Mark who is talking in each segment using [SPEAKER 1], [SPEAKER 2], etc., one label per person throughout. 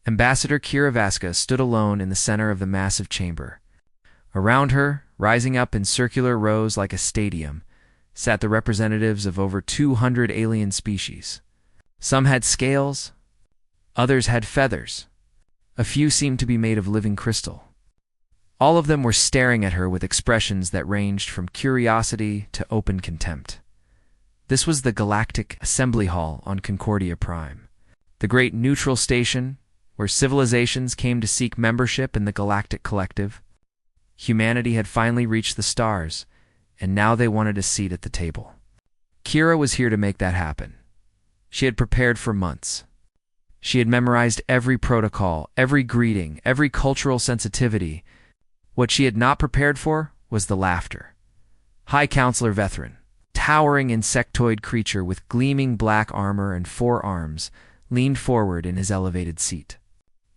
[SPEAKER 1] Ambassador Kira Vasca stood alone in the center of the massive chamber. Around her, rising up in circular rows like a stadium, sat the representatives of over 200 alien species. Some had scales, others had feathers. A few seemed to be made of living crystal. All of them were staring at her with expressions that ranged from curiosity to open contempt. This was the Galactic Assembly Hall on Concordia Prime, the great neutral station where civilizations came to seek membership in the Galactic Collective. Humanity had finally reached the stars, and now they wanted a seat at the table. Kira was here to make that happen. She had prepared for months. She had memorized every protocol, every greeting, every cultural sensitivity. What she had not prepared for was the laughter. High Counselor Vethrin, towering insectoid creature with gleaming black armor and 4 arms, leaned forward in his elevated seat.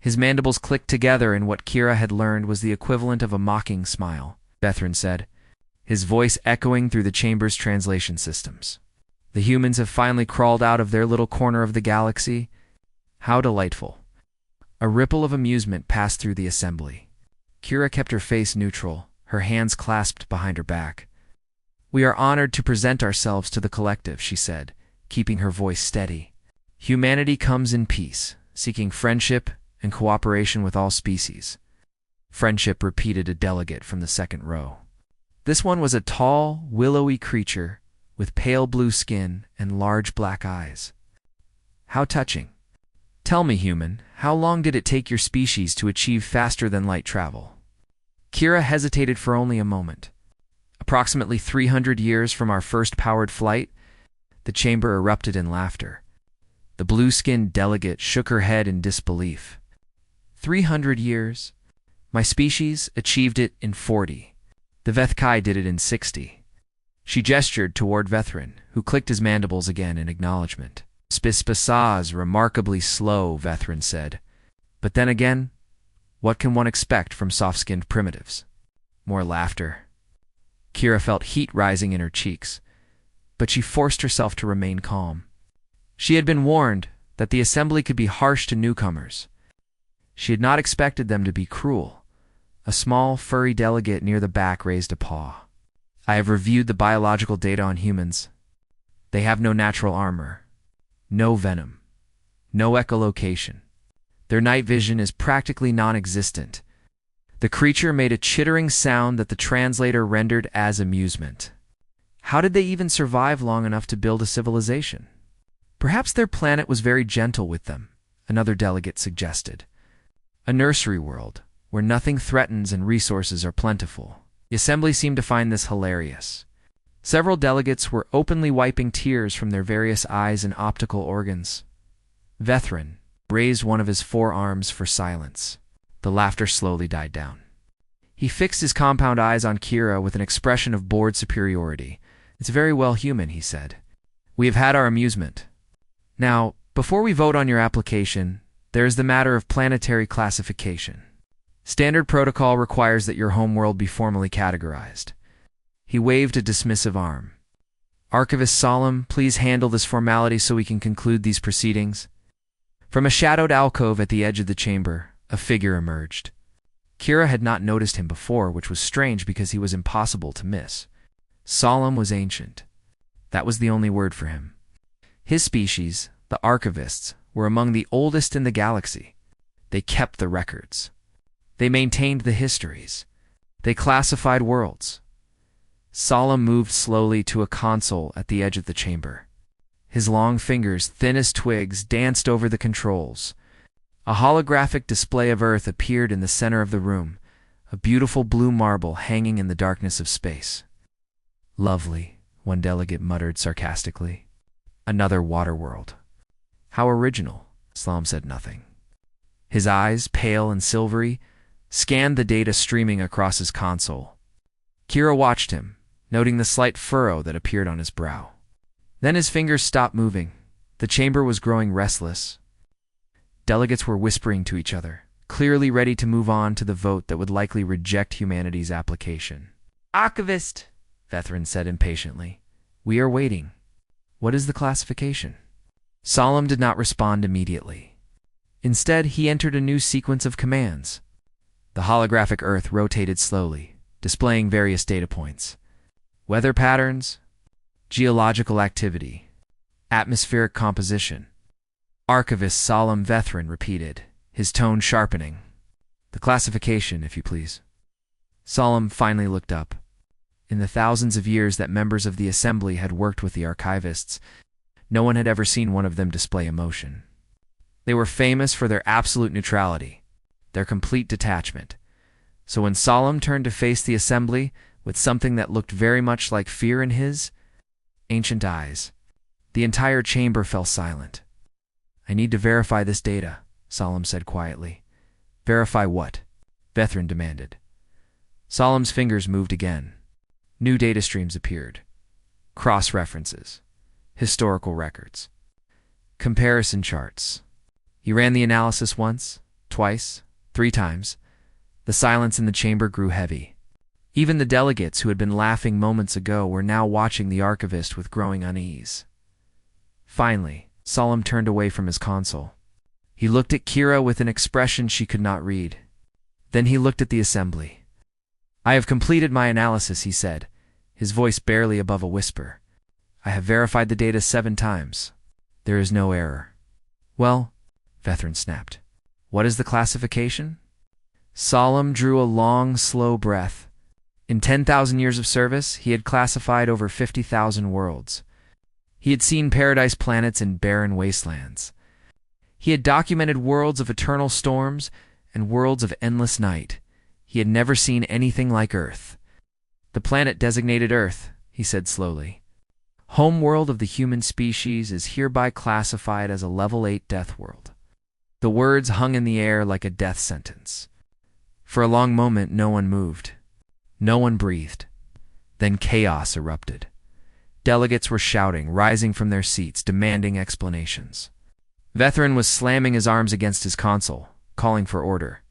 [SPEAKER 1] His mandibles clicked together in what Kira had learned was the equivalent of a mocking smile, Vethrin said, his voice echoing through the chamber's translation systems. The humans have finally crawled out of their little corner of the galaxy. How delightful. A ripple of amusement passed through the assembly. Kira kept her face neutral, her hands clasped behind her back. "We are honored to present ourselves to the collective," she said, keeping her voice steady. "Humanity comes in peace, seeking friendship and cooperation with all species." "Friendship," repeated a delegate from the second row. This one was a tall, willowy creature with pale blue skin and large black eyes. "How touching. Tell me, human, how long did it take your species to achieve faster-than-light travel?" Kira hesitated for only a moment. "Approximately 300 years from our first powered flight." The chamber erupted in laughter. The blue-skinned delegate shook her head in disbelief. 300 years? My species achieved it in 40. The Vethkai did it in 60. She gestured toward Vethrin, who clicked his mandibles again in acknowledgement. "Spispasaz, remarkably slow," Vethrin said. "But then again, what can one expect from soft-skinned primitives?" More laughter. Kira felt heat rising in her cheeks, but she forced herself to remain calm. She had been warned that the assembly could be harsh to newcomers. She had not expected them to be cruel. A small, furry delegate near the back raised a paw. "I have reviewed the biological data on humans. They have no natural armor, no venom, no echolocation. Their night vision is practically non-existent." The creature made a chittering sound that the translator rendered as amusement. How did they even survive long enough to build a civilization? "Perhaps their planet was very gentle with them," another delegate suggested. "A nursery world, where nothing threatens and resources are plentiful." The assembly seemed to find this hilarious. Several delegates were openly wiping tears from their various eyes and optical organs. Vethrin raised one of his 4 arms for silence. The laughter slowly died down. He fixed his compound eyes on Kira with an expression of bored superiority. "It's very well, human," he said. "We have had our amusement. Now, before we vote on your application, there is the matter of planetary classification. Standard protocol requires that your homeworld be formally categorized." He waved a dismissive arm. "Archivist Solemn, please handle this formality so we can conclude these proceedings." From a shadowed alcove at the edge of the chamber, a figure emerged. Kira had not noticed him before, which was strange because he was impossible to miss. Solemn was ancient. That was the only word for him. His species, the Archivists, were among the oldest in the galaxy. They kept the records. They maintained the histories. They classified worlds. Solemn moved slowly to a console at the edge of the chamber. His long fingers, thin as twigs, danced over the controls. A holographic display of Earth appeared in the center of the room, a beautiful blue marble hanging in the darkness of space. "Lovely," one delegate muttered sarcastically. "Another water world." "How original." Solemn said nothing. His eyes, pale and silvery, scanned the data streaming across his console. Kira watched him, noting the slight furrow that appeared on his brow. Then his fingers stopped moving. The chamber was growing restless. Delegates were whispering to each other, clearly ready to move on to the vote that would likely reject humanity's application. "Archivist," Vethrin said impatiently. "We are waiting. What is the classification?" Solemn did not respond immediately. Instead, he entered a new sequence of commands. The holographic Earth rotated slowly, displaying various data points. Weather patterns, geological activity, atmospheric composition. Archivist Solemn Vethrin repeated, his tone sharpening. The classification, if you please. Solemn finally looked up. In the thousands of years that members of the Assembly had worked with the archivists, no one had ever seen one of them display emotion. They were famous for their absolute neutrality, their complete detachment. So when Solemn turned to face the Assembly with something that looked very much like fear in his ancient eyes, the entire chamber fell silent. "I need to verify this data," Solemn said quietly. "Verify what?" Vethrin demanded. Solemn's fingers moved again. New data streams appeared. Cross-references. Historical records. Comparison charts. He ran the analysis once, twice, 3 times. The silence in the chamber grew heavy. Even the delegates who had been laughing moments ago were now watching the archivist with growing unease. Finally, Solemn turned away from his console. He looked at Kira with an expression she could not read. Then he looked at the Assembly. "I have completed my analysis," he said, his voice barely above a whisper. "I have verified the data 7 times. There is no error." "Well," Vethrin snapped, "what is the classification?" Solemn drew a long, slow breath. In 10,000 years of service, he had classified over 50,000 worlds. He had seen paradise planets in barren wastelands. He had documented worlds of eternal storms and worlds of endless night. He had never seen anything like Earth. "The planet designated Earth," he said slowly. "Home world of the human species is hereby classified as a level 8 death world." The words hung in the air like a death sentence. For a long moment, no one moved. No one breathed. Then chaos erupted. Delegates were shouting, rising from their seats, demanding explanations. Vethrin was slamming his arms against his console, calling for order.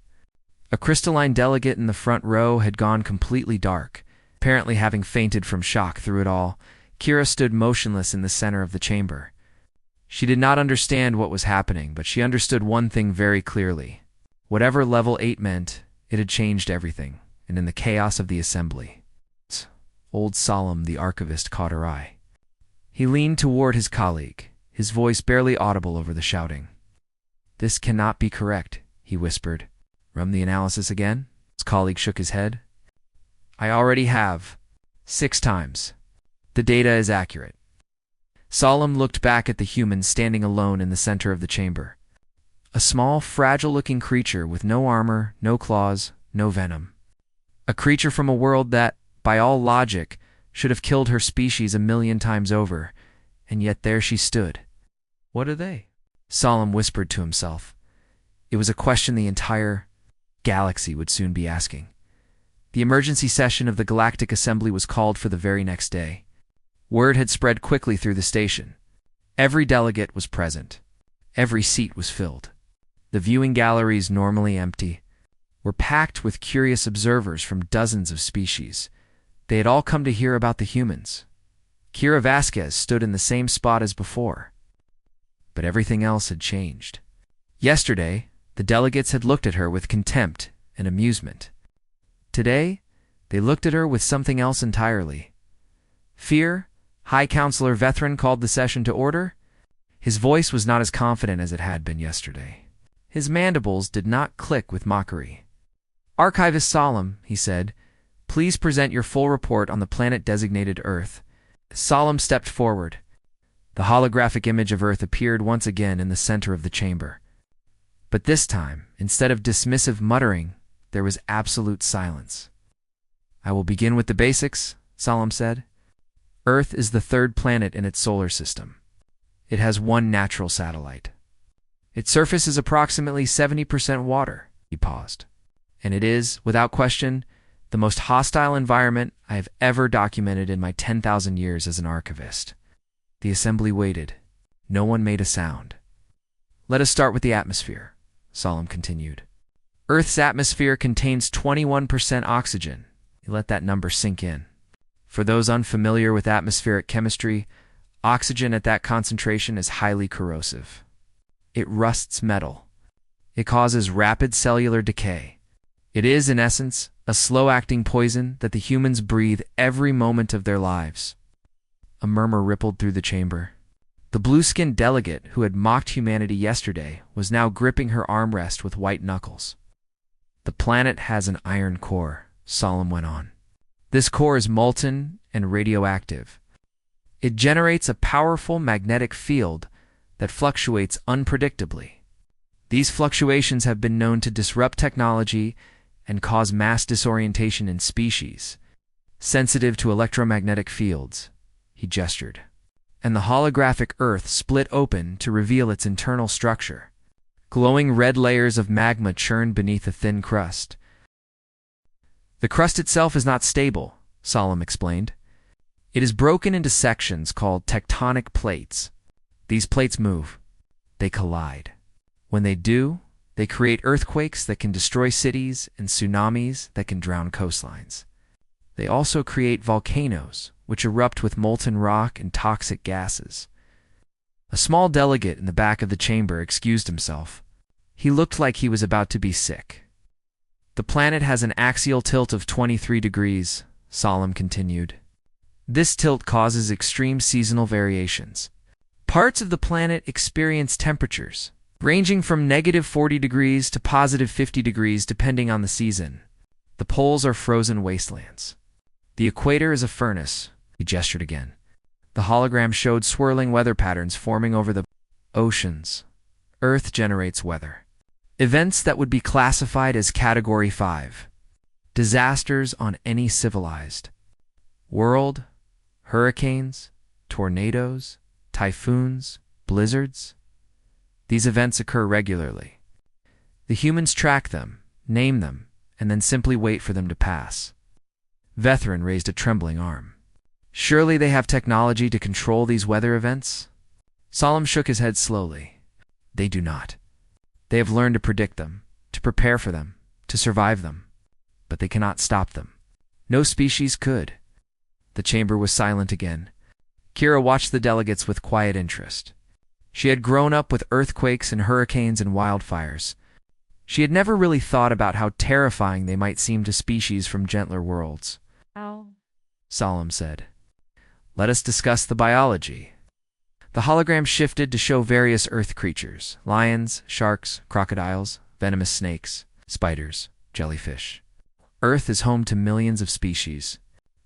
[SPEAKER 1] A crystalline delegate in the front row had gone completely dark, apparently having fainted from shock through it all. Kira stood motionless in the center of the chamber. She did not understand what was happening, but she understood one thing very clearly. Whatever level 8 meant, it had changed everything, and in the chaos of the Assembly. Old Solemn, the archivist, caught her eye. He leaned toward his colleague, his voice barely audible over the shouting. "This cannot be correct," he whispered. "Run the analysis again?" His colleague shook his head. "I already have. 6 times. The data is accurate." Solemn looked back at the human standing alone in the center of the chamber. A small, fragile-looking creature with no armor, no claws, no venom. A creature from a world that, by all logic, should have killed her species 1,000,000 times over, and yet there she stood. "What are they?" Solemn whispered to himself. It was a question the entire galaxy would soon be asking. The emergency session of the Galactic Assembly was called for the very next day. Word had spread quickly through the station. Every delegate was present. Every seat was filled. The viewing galleries, normally empty, were packed with curious observers from dozens of species. They had all come to hear about the humans. Kira Vasquez stood in the same spot as before. But everything else had changed. Yesterday, the delegates had looked at her with contempt and amusement. Today, they looked at her with something else entirely. "Fear?" High Counselor Vethrin called the session to order. His voice was not as confident as it had been yesterday. His mandibles did not click with mockery. "Archivist Solemn," he said, "please present your full report on the planet designated Earth." Solemn stepped forward. The holographic image of Earth appeared once again in the center of the chamber. But this time, instead of dismissive muttering, there was absolute silence. "I will begin with the basics," Solemn said. "Earth is the 3rd planet in its solar system. It has 1 natural satellite. Its surface is approximately 70% water." He paused. "And it is, without question, the most hostile environment I have ever documented in my 10,000 years as an archivist." The Assembly waited. No one made a sound. "Let us start with the atmosphere," Solemn continued. "Earth's atmosphere contains 21% oxygen." You let that number sink in. For those unfamiliar with atmospheric chemistry, oxygen at that concentration is highly corrosive. It rusts metal. It causes rapid cellular decay. It is, in essence, a slow-acting poison that the humans breathe every moment of their lives. A murmur rippled through the chamber. The blue-skinned delegate who had mocked humanity yesterday was now gripping her armrest with white knuckles. The planet has an iron core, Solemn went on. This core is molten and radioactive. It generates a powerful magnetic field that fluctuates unpredictably. These fluctuations have been known to disrupt technology and cause mass disorientation in species, sensitive to electromagnetic fields, he gestured. And the holographic Earth split open to reveal its internal structure. Glowing red layers of magma churned beneath a thin crust. The crust itself is not stable, Solemn explained. It is broken into sections called tectonic plates. These plates move. They collide. When they do, they create earthquakes that can destroy cities and tsunamis that can drown coastlines. They also create volcanoes, which erupt with molten rock and toxic gases. A small delegate in the back of the chamber excused himself. He looked like he was about to be sick. The planet has an axial tilt of 23 degrees, Solemn continued. This tilt causes extreme seasonal variations. Parts of the planet experience temperatures ranging from -40 degrees to +50 degrees depending on the season. The poles are frozen wastelands. The equator is a furnace, he gestured again. The hologram showed swirling weather patterns forming over the oceans. Earth generates weather. Events that would be classified as Category 5. Disasters on any civilized world, hurricanes, tornadoes, typhoons, blizzards. These events occur regularly. The humans track them, name them, and then simply wait for them to pass. Veteran raised a trembling arm. Surely they have technology to control these weather events? Solemn shook his head slowly. They do not. They have learned to predict them, to prepare for them, to survive them. But they cannot stop them. No species could. The chamber was silent again. Kira watched the delegates with quiet interest. She had grown up with earthquakes and hurricanes and wildfires. She had never really thought about how terrifying they might seem to species from gentler worlds.
[SPEAKER 2] Ow.
[SPEAKER 1] Solemn said. Let us discuss the biology. The hologram shifted to show various earth creatures: lions, sharks, crocodiles, venomous snakes, spiders, jellyfish. Earth is home to millions of species,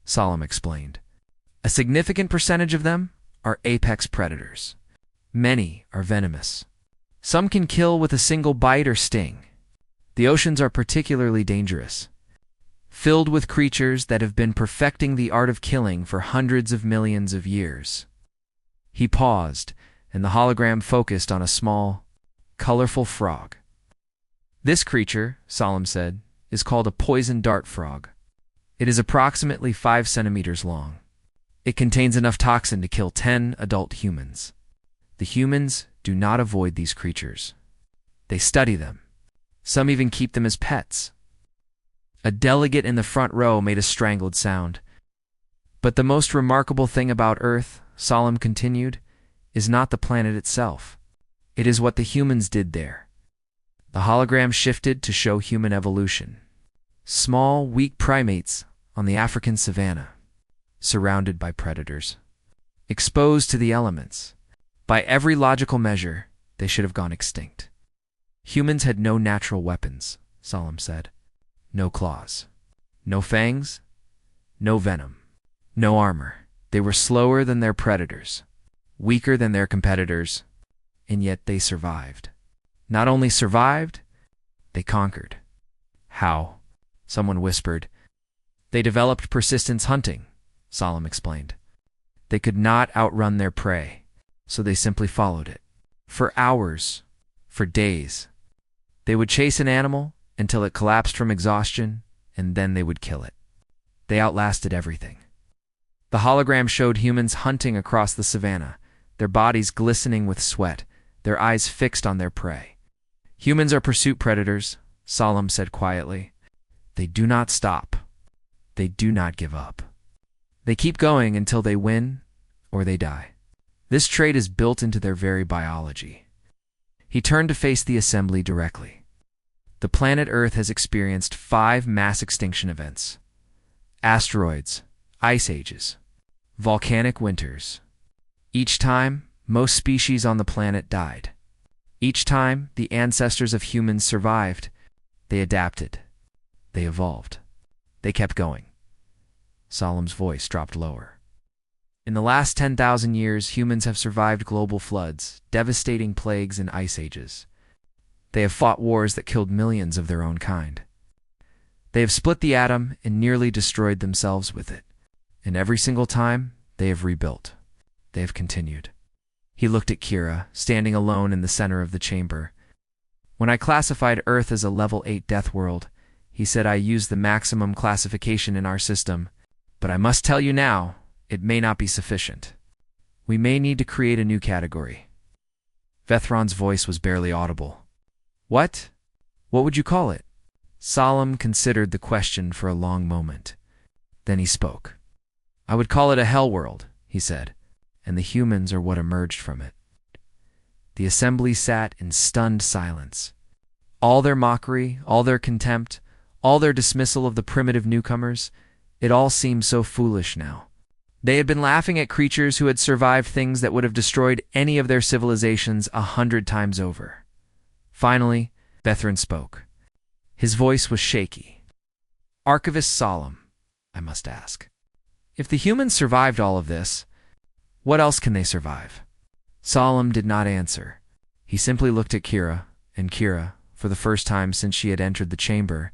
[SPEAKER 1] Solemn explained. A significant percentage of them are apex predators. Many are venomous. Some can kill with a single bite or sting. The oceans are particularly dangerous, filled with creatures that have been perfecting the art of killing for hundreds of millions of years. He paused, and the hologram focused on a small, colorful frog. This creature, Solemn said, is called a poison dart frog. It is approximately 5 centimeters long. It contains enough toxin to kill 10 adult humans. The humans do not avoid these creatures. They study them. Some even keep them as pets. A delegate in the front row made a strangled sound. But the most remarkable thing about Earth, Solemn continued, is not the planet itself. It is what the humans did there. The hologram shifted to show human evolution. Small, weak primates on the African savanna, surrounded by predators, exposed to the elements. By every logical measure, they should have gone extinct. Humans had no natural weapons, Solemn said. No claws, no fangs, no venom, no armor. They were slower than their predators, weaker than their competitors, and yet they survived. Not only survived, they conquered. How? Someone whispered. They developed persistence hunting, Solemn explained. They could not outrun their prey, so they simply followed it. For hours, for days. They would chase an animal until it collapsed from exhaustion, and then they would kill it. They outlasted everything. The hologram showed humans hunting across the savanna, their bodies glistening with sweat, their eyes fixed on their prey. Humans are pursuit predators, Solemn said quietly. They do not stop. They do not give up. They keep going until they win or they die. This trait is built into their very biology. He turned to face the assembly directly. The planet Earth has experienced 5 mass extinction events: asteroids, ice ages, volcanic winters. Each time, most species on the planet died. Each time, the ancestors of humans survived. They adapted. They evolved. They kept going. Solemn's voice dropped lower. In the last 10,000 years, humans have survived global floods, devastating plagues, and ice ages. They have fought wars that killed millions of their own kind. They have split the atom and nearly destroyed themselves with it. And every single time, they have rebuilt. They have continued. He looked at Kira, standing alone in the center of the chamber. When I classified Earth as a level 8 death world, he said I used the maximum classification in our system, but I must tell you now, it may not be sufficient. We may need to create a new category. Vethron's voice was barely audible. What? What would you call it? Solemn considered the question for a long moment. Then he spoke. I would call it a hell world, he said, and the humans are what emerged from it. The assembly sat in stunned silence. All their mockery, all their contempt, all their dismissal of the primitive newcomers, it all seemed so foolish now. They had been laughing at creatures who had survived things that would have destroyed any of their civilizations 100 times over. Finally, Vethron spoke. His voice was shaky. Archivist Solemn, I must ask. If the humans survived all of this, what else can they survive? Solemn did not answer. He simply looked at Kira, and Kira, for the first time since she had entered the chamber,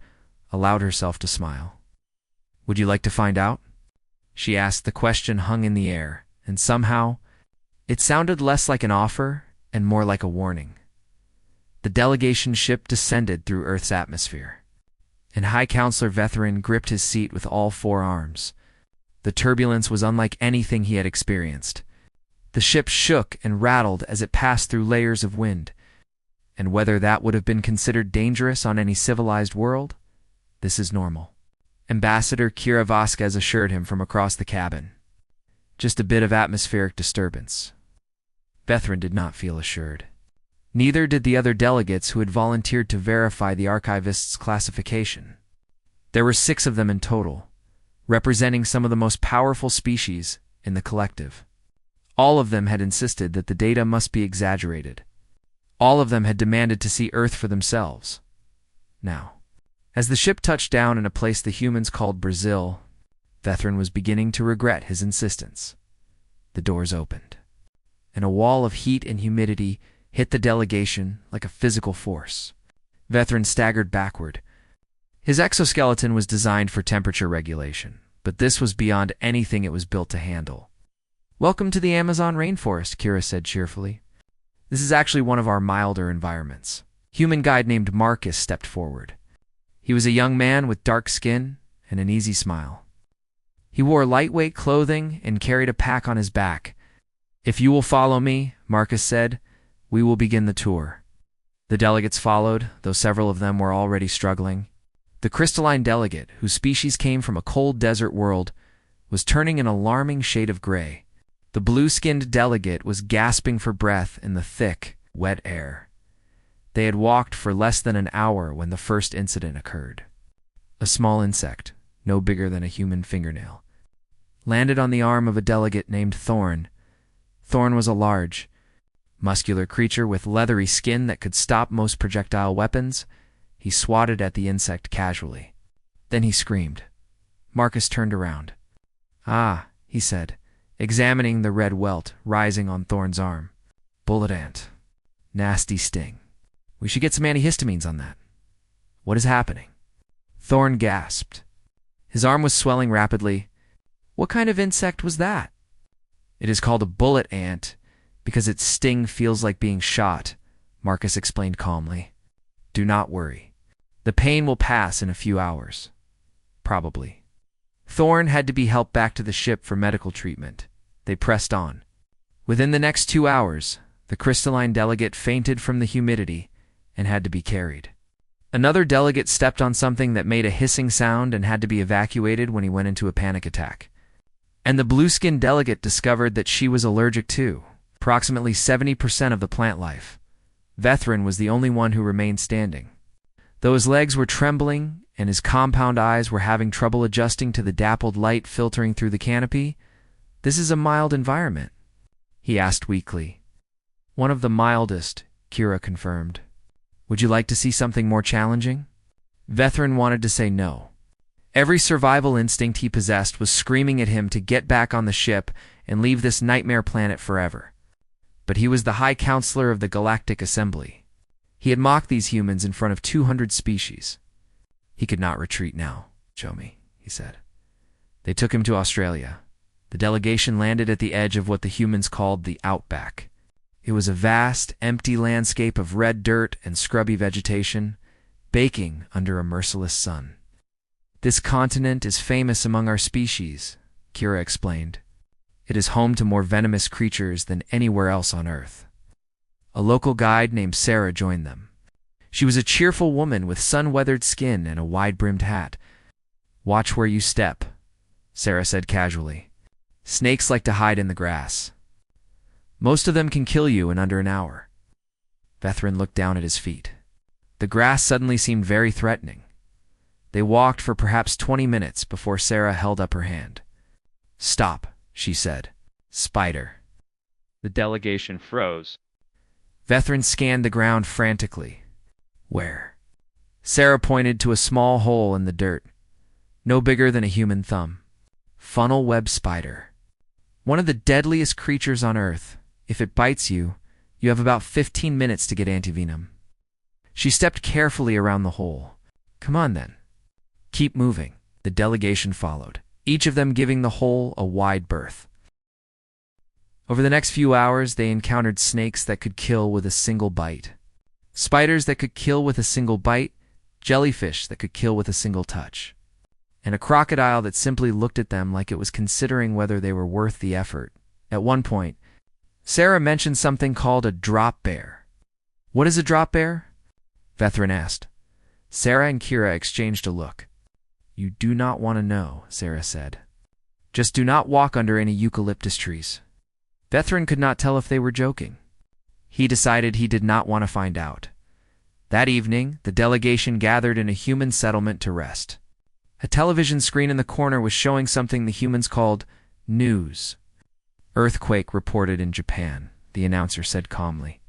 [SPEAKER 1] allowed herself to smile. Would you like to find out? She asked. The question hung in the air, and somehow, it sounded less like an offer and more like a warning. The delegation ship descended through Earth's atmosphere, and High Counselor Vethron gripped his seat with all 4 arms. The turbulence was unlike anything he had experienced. The ship shook and rattled as it passed through layers of wind, and whether that would have been considered dangerous on any civilized world, this is normal. Ambassador Kira Vasquez assured him from across the cabin. Just a bit of atmospheric disturbance. Vethron did not feel assured. Neither did the other delegates who had volunteered to verify the archivist's classification. There were 6 of them in total, representing some of the most powerful species in the collective. All of them had insisted that the data must be exaggerated. All of them had demanded to see Earth for themselves. Now, as the ship touched down in a place the humans called Brazil, Vethron was beginning to regret his insistence. The doors opened, and a wall of heat and humidity hit the delegation like a physical force. Vethron staggered backward. His exoskeleton was designed for temperature regulation, but this was beyond anything it was built to handle. Welcome to the Amazon rainforest, Kira said cheerfully. This is actually one of our milder environments. Human guide named Marcus stepped forward. He was a young man with dark skin and an easy smile. He wore lightweight clothing and carried a pack on his back. If you will follow me, Marcus said, we will begin the tour. The delegates followed, though several of them were already struggling. The crystalline delegate, whose species came from a cold desert world, was turning an alarming shade of gray. The blue-skinned delegate was gasping for breath in the thick, wet air. They had walked for less than an hour when the first incident occurred. A small insect, no bigger than a human fingernail, landed on the arm of a delegate named Thorn. Thorn was a large, muscular creature with leathery skin that could stop most projectile weapons. He swatted at the insect casually. Then he screamed. Marcus turned around. Ah, he said, examining the red welt rising on Thorn's arm. Bullet ant. Nasty sting. We should get some antihistamines on that. What is happening? Thorn gasped. His arm was swelling rapidly. What kind of insect was that? It is called a bullet ant because its sting feels like being shot, Marcus explained calmly. Do not worry. The pain will pass in a few hours. Probably. Thorn had to be helped back to the ship for medical treatment. They pressed on. Within the next 2 hours, the crystalline delegate fainted from the humidity and had to be carried. Another delegate stepped on something that made a hissing sound and had to be evacuated when he went into a panic attack. And the blue-skinned delegate discovered that she was allergic to approximately 70% of the plant life. Vethron was the only one who remained standing. Though his legs were trembling and his compound eyes were having trouble adjusting to the dappled light filtering through the canopy, "This is a mild environment?" he asked weakly. "One of the mildest," Kira confirmed. "Would you like to see something more challenging?" Vethrin wanted to say no. Every survival instinct he possessed was screaming at him to get back on the ship and leave this nightmare planet forever. But he was the High Counselor of the Galactic Assembly. He had mocked these humans in front of 200 species. He could not retreat now. "Show me," he said. They took him to Australia. The delegation landed at the edge of what the humans called the Outback. It was a vast, empty landscape of red dirt and scrubby vegetation, baking under a merciless sun. "This continent is famous among our species," Kira explained. "It is home to more venomous creatures than anywhere else on Earth." A local guide named Sarah joined them. She was a cheerful woman with sun-weathered skin and a wide-brimmed hat. "Watch where you step," Sarah said casually. "Snakes like to hide in the grass. Most of them can kill you in under an hour." Vethrin looked down at his feet. The grass suddenly seemed very threatening. They walked for perhaps 20 minutes before Sarah held up her hand. "Stop," she said. "Spider." The delegation froze. Vethrin scanned the ground frantically. "Where?" Sarah pointed to a small hole in the dirt, no bigger than a human thumb. "Funnel web spider. One of the deadliest creatures on Earth. If it bites you, you have about 15 minutes to get antivenom." She stepped carefully around the hole. "Come on then. Keep moving." The delegation followed, each of them giving the hole a wide berth. Over the next few hours, they encountered snakes that could kill with a single bite, spiders that could kill with a single bite, jellyfish that could kill with a single touch, and a crocodile that simply looked at them like it was considering whether they were worth the effort. At one point, Sarah mentioned something called a drop bear. "What is a drop bear?" Vethrin asked. Sarah and Kira exchanged a look. "You do not want to know," Sarah said. "Just do not walk under any eucalyptus trees." Vethrin could not tell if they were joking. He decided he did not want to find out. That evening, the delegation gathered in a human settlement to rest. A television screen in the corner was showing something the humans called news. "Earthquake reported in Japan," the announcer said calmly.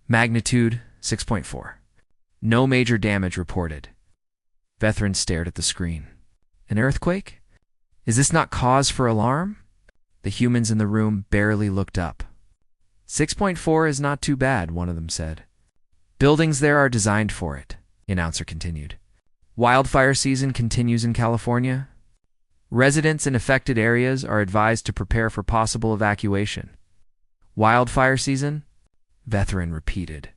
[SPEAKER 1] "Magnitude 6.4. No major damage reported." Vethrin stared at the screen. "An earthquake? Is this not cause for alarm?" The humans in the room barely looked up. 6.4 is not too bad," one of them said. "Buildings there are designed for it," the announcer continued. "Wildfire season continues in California. Residents in affected areas are advised to prepare for possible evacuation." "Wildfire season?" Vethrin repeated.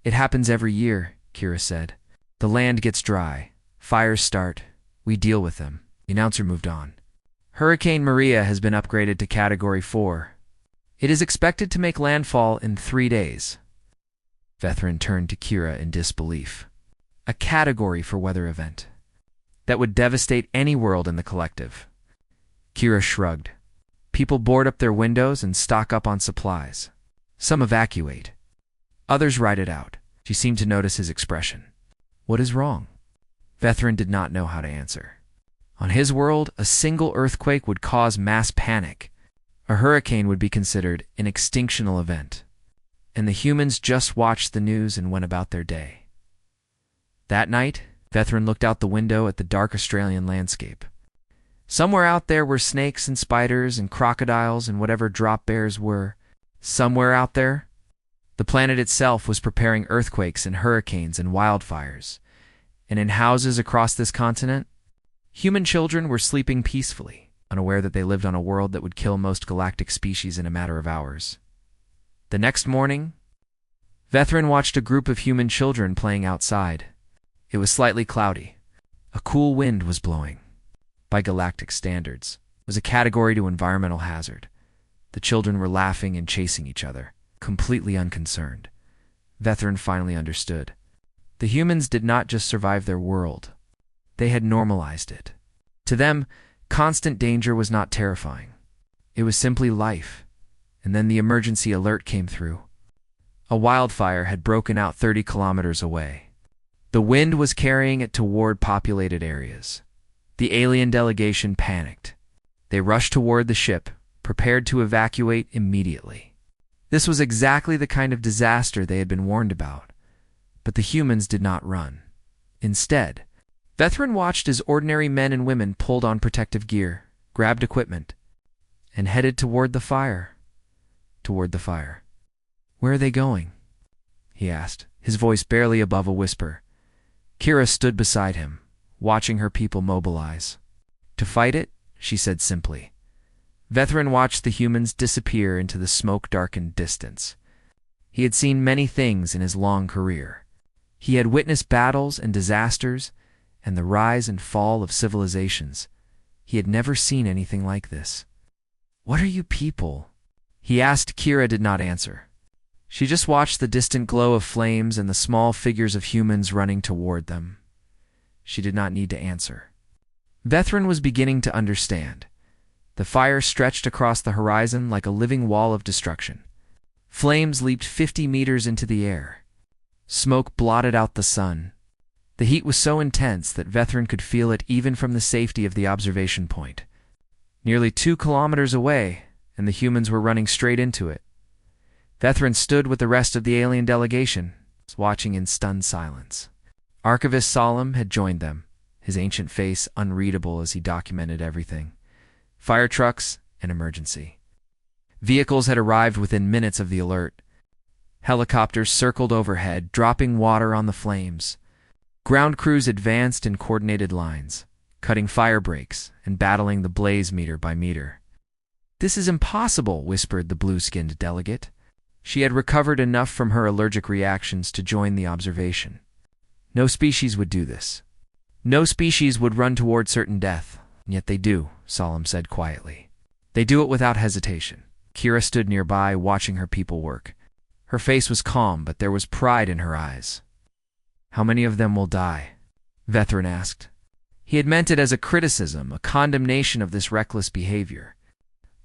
[SPEAKER 1] "It happens every year," Kira said. "The land gets dry. Fires start. We deal with them." The announcer moved on. "Hurricane Maria has been upgraded to Category 4. It is expected to make landfall in 3 days." Vethrin turned to Kira in disbelief. "A category for weather event? That would devastate any world in the collective." Kira shrugged. "People board up their windows and stock up on supplies. Some evacuate. Others ride it out." She seemed to notice his expression. "What is wrong?" Vethrin did not know how to answer. On his world, a single earthquake would cause mass panic. A hurricane would be considered an extinctional event. And the humans just watched the news and went about their day. That night, Vethrin looked out the window at the dark Australian landscape. Somewhere out there were snakes and spiders and crocodiles and whatever drop bears were. Somewhere out there, the planet itself was preparing earthquakes and hurricanes and wildfires. And in houses across this continent, human children were sleeping peacefully, unaware that they lived on a world that would kill most galactic species in a matter of hours. The next morning, Vethrin watched a group of human children playing outside. It was slightly cloudy. A cool wind was blowing. By galactic standards, it was a category to environmental hazard. The children were laughing and chasing each other, completely unconcerned. Vethrin finally understood. The humans did not just survive their world. They had normalized it. To them, constant danger was not terrifying. It was simply life. And then the emergency alert came through. A wildfire had broken out 30 kilometers away. The wind was carrying it toward populated areas. The alien delegation panicked. They rushed toward the ship, prepared to evacuate immediately. This was exactly the kind of disaster they had been warned about. But the humans did not run. Instead, Vethrin watched as ordinary men and women pulled on protective gear, grabbed equipment, and headed toward the fire. Toward the fire. "Where are they going?" he asked, his voice barely above a whisper. Kira stood beside him, watching her people mobilize. "To fight it," she said simply. Vethrin watched the humans disappear into the smoke-darkened distance. He had seen many things in his long career. He had witnessed battles and disasters and the rise and fall of civilizations. He had never seen anything like this. "What are you people?" he asked. Kira did not answer. She just watched the distant glow of flames and the small figures of humans running toward them. She did not need to answer. Vethrin was beginning to understand. The fire stretched across the horizon like a living wall of destruction. Flames leaped 50 meters into the air. Smoke blotted out the sun. The heat was so intense that Vethrin could feel it even from the safety of the observation point. Nearly 2 kilometers away, and the humans were running straight into it. Vethrin stood with the rest of the alien delegation, watching in stunned silence. Archivist Solemn had joined them, his ancient face unreadable as he documented everything. Fire trucks, an emergency. Vehicles had arrived within minutes of the alert. Helicopters circled overhead, dropping water on the flames. Ground crews advanced in coordinated lines, cutting fire breaks and battling the blaze meter by meter. "This is impossible," whispered the blue-skinned delegate. She had recovered enough from her allergic reactions to join the observation. No species would do this. No species would run toward certain death, and yet they do, Solemn said quietly. They do it without hesitation. Kira stood nearby, watching her people work. Her face was calm, but there was pride in her eyes. "How many of them will die?" Vethrin asked. He had meant it as a criticism, a condemnation of this reckless behavior.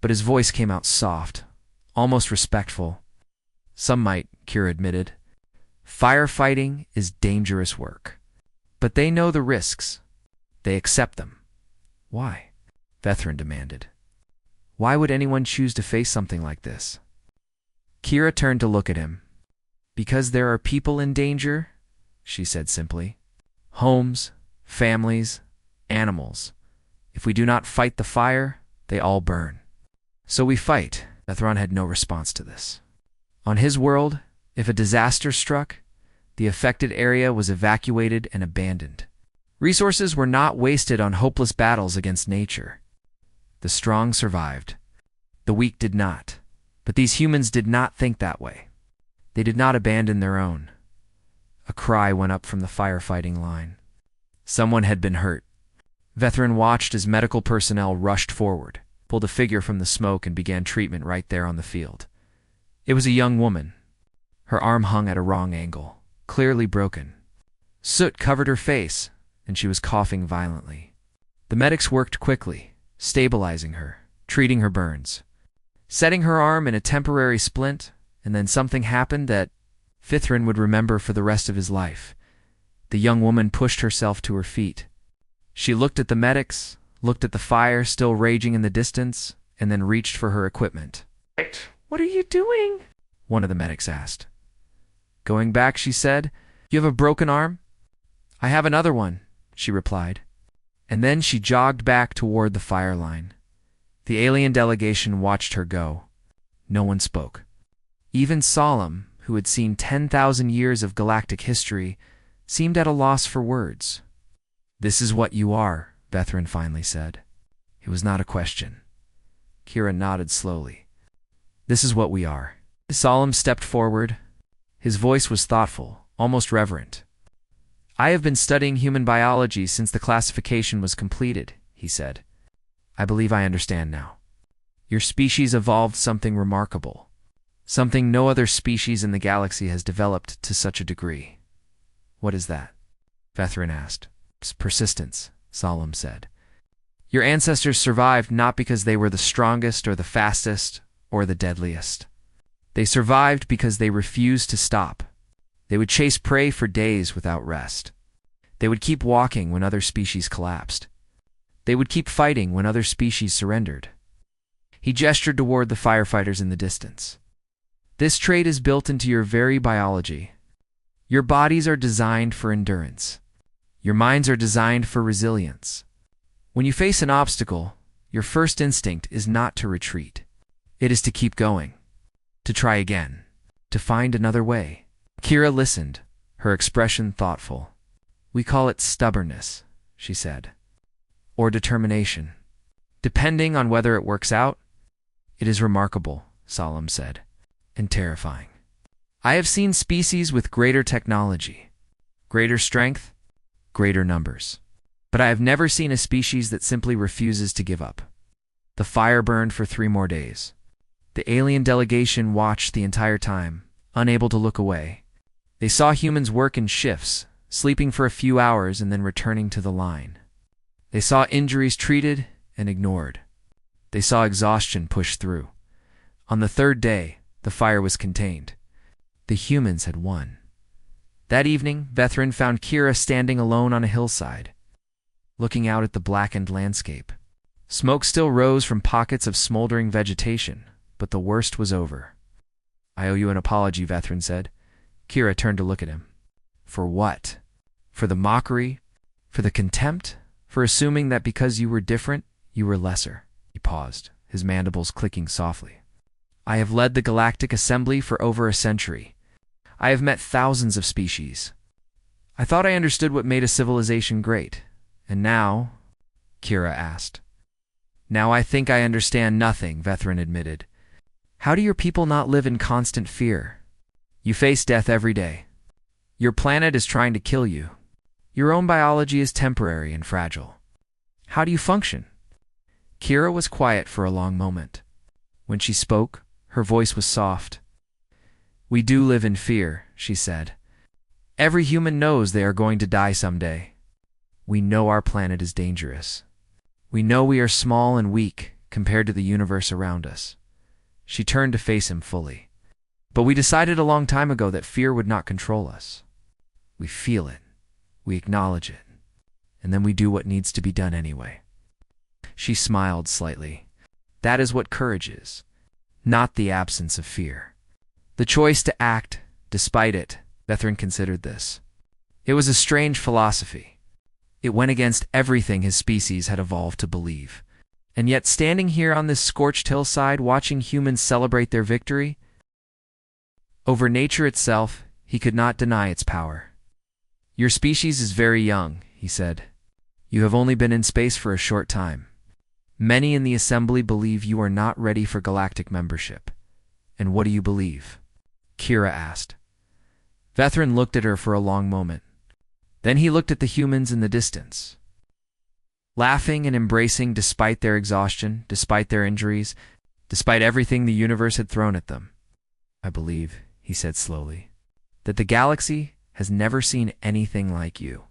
[SPEAKER 1] But his voice came out soft, almost respectful. "Some might," Kira admitted. "Firefighting is dangerous work. But they know the risks. They accept them." "Why?" Vethrin demanded. "Why would anyone choose to face something like this?" Kira turned to look at him. "Because there are people in danger," she said simply. "Homes, families, animals. If we do not fight the fire, they all burn. So we fight." Vethrin had no response to this. On his world, if a disaster struck, the affected area was evacuated and abandoned. Resources were not wasted on hopeless battles against nature. The strong survived. The weak did not. But these humans did not think that way. They did not abandon their own. A cry went up from the firefighting line. Someone had been hurt. Vethrin watched as medical personnel rushed forward, pulled a figure from the smoke, and began treatment right there on the field. It was a young woman. Her arm hung at a wrong angle, clearly broken. Soot covered her face, and she was coughing violently. The medics worked quickly, stabilizing her, treating her burns, setting her arm in a temporary splint, and then something happened that Vethrin would remember for the rest of his life. The young woman pushed herself to her feet. She looked at the medics, looked at the fire still raging in the distance, and then reached for her equipment. "What are you doing?" one of the medics asked. "Going back," she said. "You have a broken arm?" "I have another one," she replied. And then she jogged back toward the fire line. The alien delegation watched her go. No one spoke. Even Solemn, who had seen 10,000 years of galactic history, seemed at a loss for words. "This is what you are," Vethrin finally said. It was not a question. Kira nodded slowly. "This is what we are." Solemn stepped forward. His voice was thoughtful, almost reverent. "I have been studying human biology since the classification was completed," he said. "I believe I understand now. Your species evolved something remarkable, something no other species in the galaxy has developed to such a degree." "What is that?" Vethrin asked. "It's persistence," Solemn said. "Your ancestors survived not because they were the strongest or the fastest or the deadliest. They survived because they refused to stop. They would chase prey for days without rest. They would keep walking when other species collapsed. They would keep fighting when other species surrendered. He gestured toward the firefighters in the distance. This trait is built into your very biology. Your bodies are designed for endurance. Your minds are designed for resilience. When you face an obstacle, your first instinct is not to retreat. It is to keep going, to try again, to find another way. Kira listened, her expression thoughtful. We call it stubbornness, she said, or determination. Depending on whether it works out, it is remarkable, Solemn said, and terrifying. I have seen species with greater technology, greater strength, greater numbers. But I have never seen a species that simply refuses to give up. The fire burned for 3 more days. The alien delegation watched the entire time, unable to look away. They saw humans work in shifts, sleeping for a few hours and then returning to the line. They saw injuries treated and ignored. They saw exhaustion pushed through. On the 3rd day, the fire was contained. The humans had won. That evening, Vethrin found Kira standing alone on a hillside, looking out at the blackened landscape. Smoke still rose from pockets of smoldering vegetation, but the worst was over. I owe you an apology, Vethrin said. Kira turned to look at him. For what? For the mockery? For the contempt? For assuming that because you were different, you were lesser? He paused, his mandibles clicking softly. I have led the Galactic Assembly for over a century. I have met thousands of species. I thought I understood what made a civilization great. And now? Kira asked. Now I think I understand nothing, Vethrin admitted. How do your people not live in constant fear? You face death every day. Your planet is trying to kill you. Your own biology is temporary and fragile. How do you function? Kira was quiet for a long moment. When she spoke, her voice was soft. We do live in fear, she said. Every human knows they are going to die someday. We know our planet is dangerous. We know we are small and weak compared to the universe around us. She turned to face him fully. But we decided a long time ago that fear would not control us. We feel it. We acknowledge it. And then we do what needs to be done anyway. She smiled slightly. That is what courage is, not the absence of fear. The choice to act, despite it, Vethrin considered this. It was a strange philosophy. It went against everything his species had evolved to believe. And yet standing here on this scorched hillside watching humans celebrate their victory, over nature itself, he could not deny its power. Your species is very young, he said. You have only been in space for a short time. Many in the assembly believe you are not ready for galactic membership. And what do you believe? Kira asked. Vethrin looked at her for a long moment. Then he looked at the humans in the distance. Laughing and embracing despite their exhaustion, despite their injuries, despite everything the universe had thrown at them. I believe, he said slowly, that the galaxy has never seen anything like you.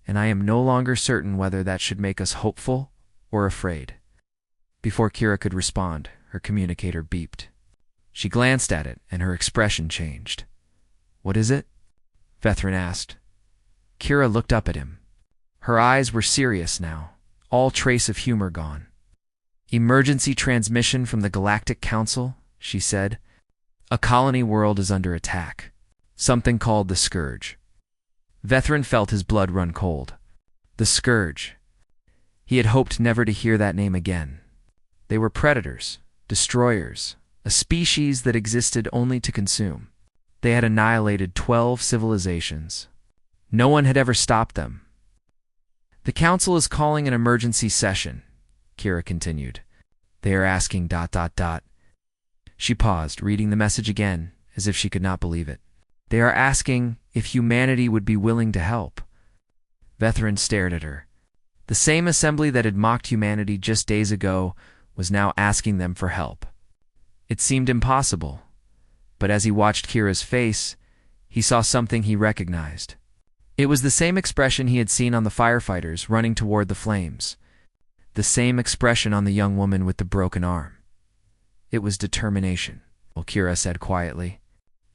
[SPEAKER 1] And I am no longer certain whether that should make us hopeful or afraid. Before Kira could respond, her communicator beeped. She glanced at it, and her expression changed. What is it? Vethrin asked. Kira looked up at him. Her eyes were serious now, all trace of humor gone. Emergency transmission from the Galactic Council, she said. A colony world is under attack. Something called the Scourge. Vethrin felt his blood run cold. The Scourge. He had hoped never to hear that name again. They were predators, destroyers, a species that existed only to consume. They had annihilated 12 civilizations. No one had ever stopped them. The Council is calling an emergency session, Kira continued. They are asking ... She paused, reading the message again, as if she could not believe it. They are asking if humanity would be willing to help. Vethrin stared at her. The same assembly that had mocked humanity just days ago was now asking them for help. It seemed impossible, but as he watched Kira's face, he saw something he recognized. It was the same expression he had seen on the firefighters running toward the flames, the same expression on the young woman with the broken arm. It was determination, Kira said quietly.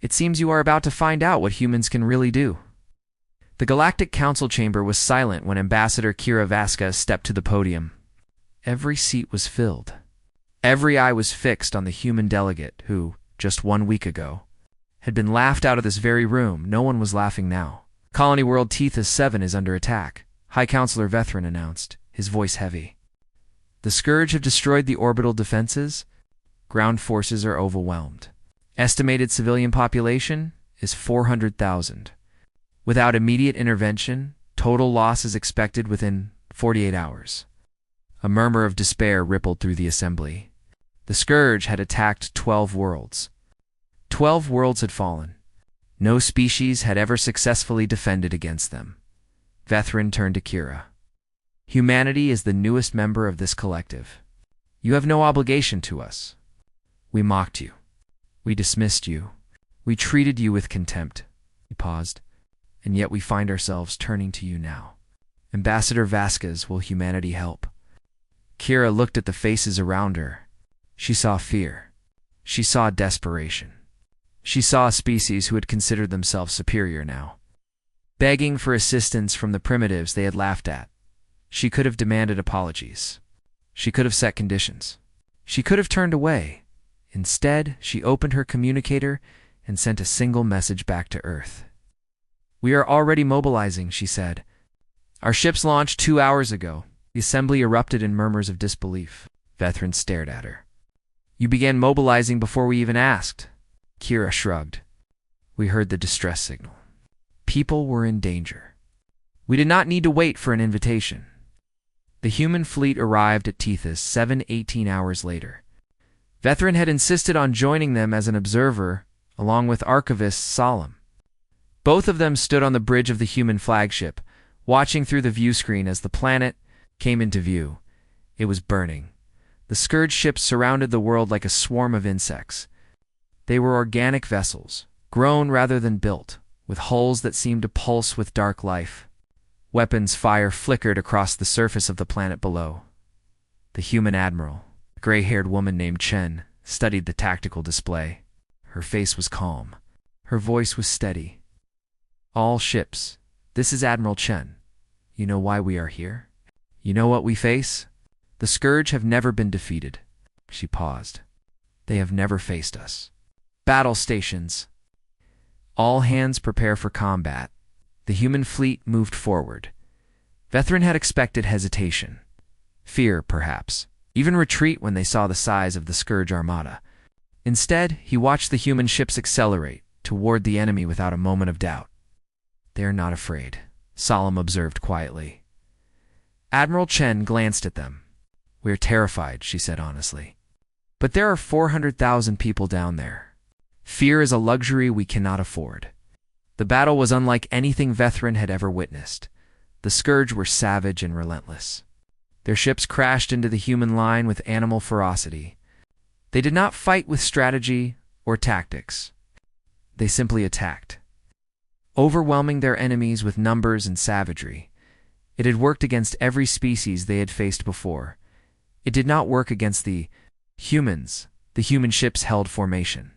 [SPEAKER 1] It seems you are about to find out what humans can really do. The Galactic Council chamber was silent when Ambassador Kira Vasquez stepped to the podium. Every seat was filled. Every eye was fixed on the human delegate who, just 1 week ago, had been laughed out of this very room. No one was laughing now. Colony World Tethys 7 is under attack, High Counselor Vethrin announced, his voice heavy. The Scourge have destroyed the orbital defenses. Ground forces are overwhelmed. Estimated civilian population is 400,000. Without immediate intervention, total loss is expected within 48 hours. A murmur of despair rippled through the assembly. The Scourge had attacked 12 worlds. 12 worlds had fallen. No species had ever successfully defended against them. Vethrin turned to Kira. Humanity is the newest member of this collective. You have no obligation to us. We mocked you. We dismissed you. We treated you with contempt. He paused. And yet we find ourselves turning to you now. Ambassador Vasquez, will humanity help? Kira looked at the faces around her. She saw fear. She saw desperation. She saw a species who had considered themselves superior now, begging for assistance from the primitives they had laughed at. She could have demanded apologies. She could have set conditions. She could have turned away. Instead, she opened her communicator and sent a single message back to Earth. We are already mobilizing, she said. Our ships launched 2 hours ago. The assembly erupted in murmurs of disbelief. Vethrin stared at her. You began mobilizing before we even asked. Kira shrugged. We heard the distress signal. People were in danger. We did not need to wait for an invitation. The human fleet arrived at Tethys 18 hours later. Vethrin had insisted on joining them as an observer, along with Archivist Solemn. Both of them stood on the bridge of the human flagship, watching through the view screen as the planet came into view. It was burning. The Scourge ships surrounded the world like a swarm of insects. They were organic vessels, grown rather than built, with hulls that seemed to pulse with dark life. Weapons fire flickered across the surface of the planet below. The human admiral, a gray-haired woman named Chen, studied the tactical display. Her face was calm. Her voice was steady. All ships, this is Admiral Chen. You know why we are here? You know what we face? The Scourge have never been defeated. She paused. They have never faced us. Battle stations. All hands prepare for combat. The human fleet moved forward. Vethrin had expected hesitation. Fear, perhaps. Even retreat when they saw the size of the Scourge armada. Instead, he watched the human ships accelerate toward the enemy without a moment of doubt. They are not afraid, Solemn observed quietly. Admiral Chen glanced at them. We are terrified, she said honestly. But there are 400,000 people down there. Fear is a luxury we cannot afford. The battle was unlike anything Vethrin had ever witnessed. The Scourge were savage and relentless. Their ships crashed into the human line with animal ferocity. They did not fight with strategy or tactics. They simply attacked, overwhelming their enemies with numbers and savagery. It had worked against every species they had faced before. It did not work against the humans. The human ships held formation.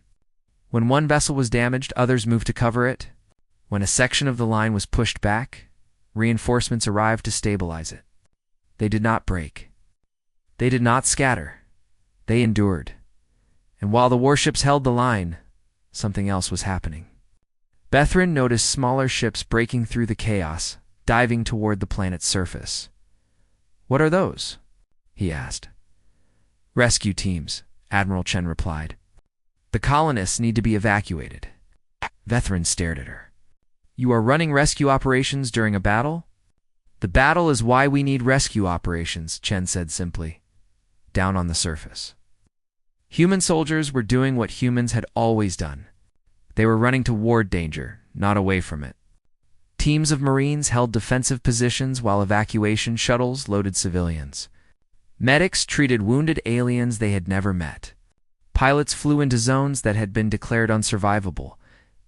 [SPEAKER 1] When one vessel was damaged, others moved to cover it. When a section of the line was pushed back, reinforcements arrived to stabilize it. They did not break. They did not scatter. They endured. And while the warships held the line, something else was happening. Vethrin noticed smaller ships breaking through the chaos, diving toward the planet's surface. What are those? He asked. Rescue teams, Admiral Chen replied. The colonists need to be evacuated. Vethrin stared at her. You are running rescue operations during a battle? The battle is why we need rescue operations, Chen said simply. Down on the surface. Human soldiers were doing what humans had always done. They were running toward danger, not away from it. Teams of Marines held defensive positions while evacuation shuttles loaded civilians. Medics treated wounded aliens they had never met. Pilots flew into zones that had been declared unsurvivable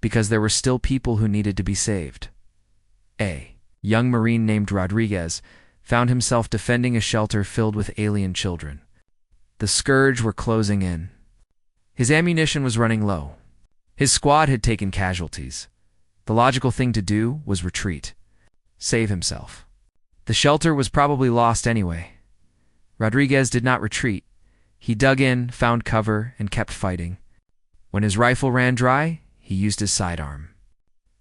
[SPEAKER 1] because there were still people who needed to be saved. A young Marine named Rodriguez found himself defending a shelter filled with alien children. The Scourge were closing in. His ammunition was running low. His squad had taken casualties. The logical thing to do was retreat. Save himself. The shelter was probably lost anyway. Rodriguez did not retreat. He dug in, found cover, and kept fighting. When his rifle ran dry, he used his sidearm.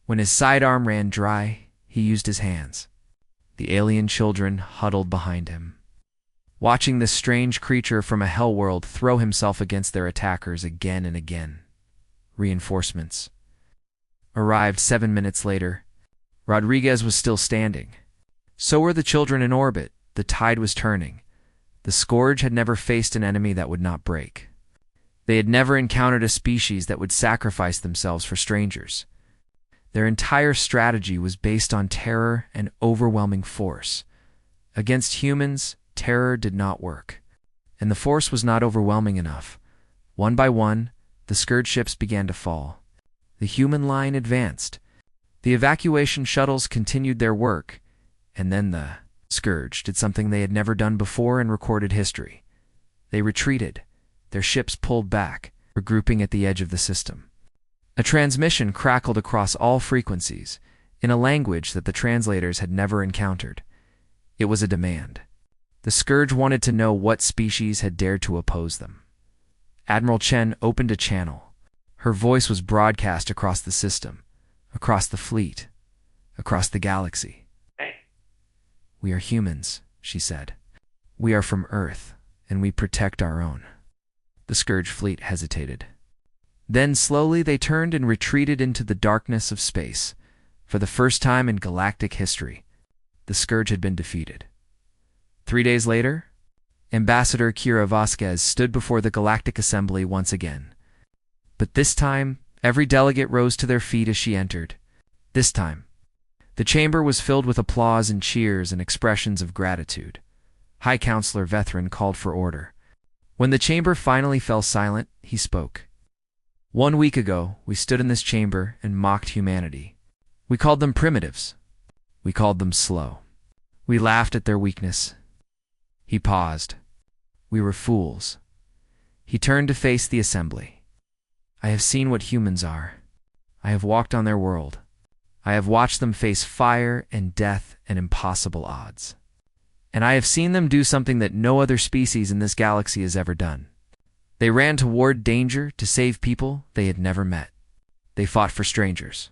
[SPEAKER 1] When his sidearm ran dry, he used his hands. The alien children huddled behind him, watching this strange creature from a hell world throw himself against their attackers again and again. Reinforcements arrived 7 minutes later. Rodriguez was still standing. So were the children in orbit. The tide was turning. The Scourge had never faced an enemy that would not break. They had never encountered a species that would sacrifice themselves for strangers. Their entire strategy was based on terror and overwhelming force. Against humans, terror did not work, and the force was not overwhelming enough. One by one, the Scourge ships began to fall. The human line advanced. The evacuation shuttles continued their work, and then the Scourge did something they had never done before in recorded history. They retreated. Their ships pulled back, regrouping at the edge of the system. A transmission crackled across all frequencies, in a language that the translators had never encountered. It was a demand. The Scourge wanted to know what species had dared to oppose them. Admiral Chen opened a channel. Her voice was broadcast across the system, across the fleet, across the galaxy. "We are humans," she said. "We are from Earth, and we protect our own." The Scourge fleet hesitated. Then slowly they turned and retreated into the darkness of space. For the first time in galactic history, the Scourge had been defeated. 3 days later, Ambassador Kira Vasquez stood before the Galactic Assembly once again. But this time, every delegate rose to their feet as she entered. This time, the chamber was filled with applause and cheers and expressions of gratitude. High Counselor Vethrin called for order. When the chamber finally fell silent, he spoke. "1 week ago, we stood in this chamber and mocked humanity. We called them primitives. We called them slow. We laughed at their weakness." He paused. "We were fools." He turned to face the assembly. "I have seen what humans are. I have walked on their world. I have watched them face fire and death and impossible odds. And I have seen them do something that no other species in this galaxy has ever done. They ran toward danger to save people they had never met. They fought for strangers.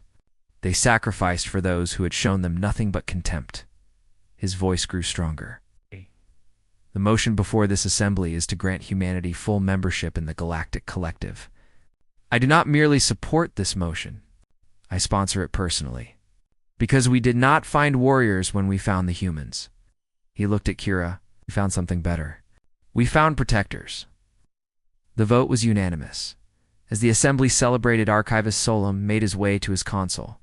[SPEAKER 1] They sacrificed for those who had shown them nothing but contempt." His voice grew stronger. "The motion before this assembly is to grant humanity full membership in the Galactic Collective. I do not merely support this motion. I sponsor it personally. Because we did not find warriors when we found the humans." He looked at Kira. "We found something better. We found protectors." The vote was unanimous. As the assembly celebrated, Archivist Solem made his way to his console.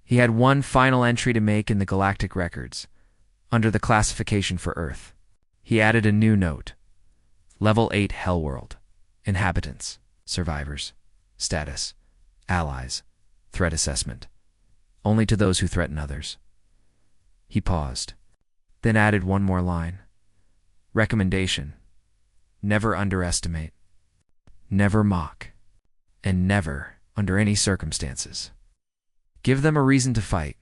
[SPEAKER 1] He had one final entry to make in the galactic records, under the classification for Earth. He added a new note. Level 8 Hellworld. Inhabitants. Survivors. Status. Allies. Threat assessment. Only to those who threaten others. He paused, then added one more line. Recommendation. Never underestimate. Never mock. And never, under any circumstances, give them a reason to fight.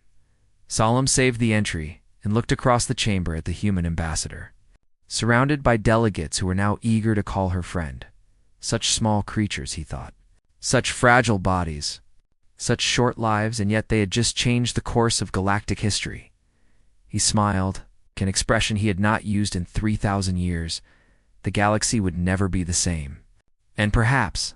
[SPEAKER 1] Solemn saved the entry and looked across the chamber at the human ambassador, surrounded by delegates who were now eager to call her friend. Such small creatures, he thought. Such fragile bodies. Such short lives, and yet they had just changed the course of galactic history. He smiled, an expression he had not used in 3,000 years. The galaxy would never be the same. And perhaps,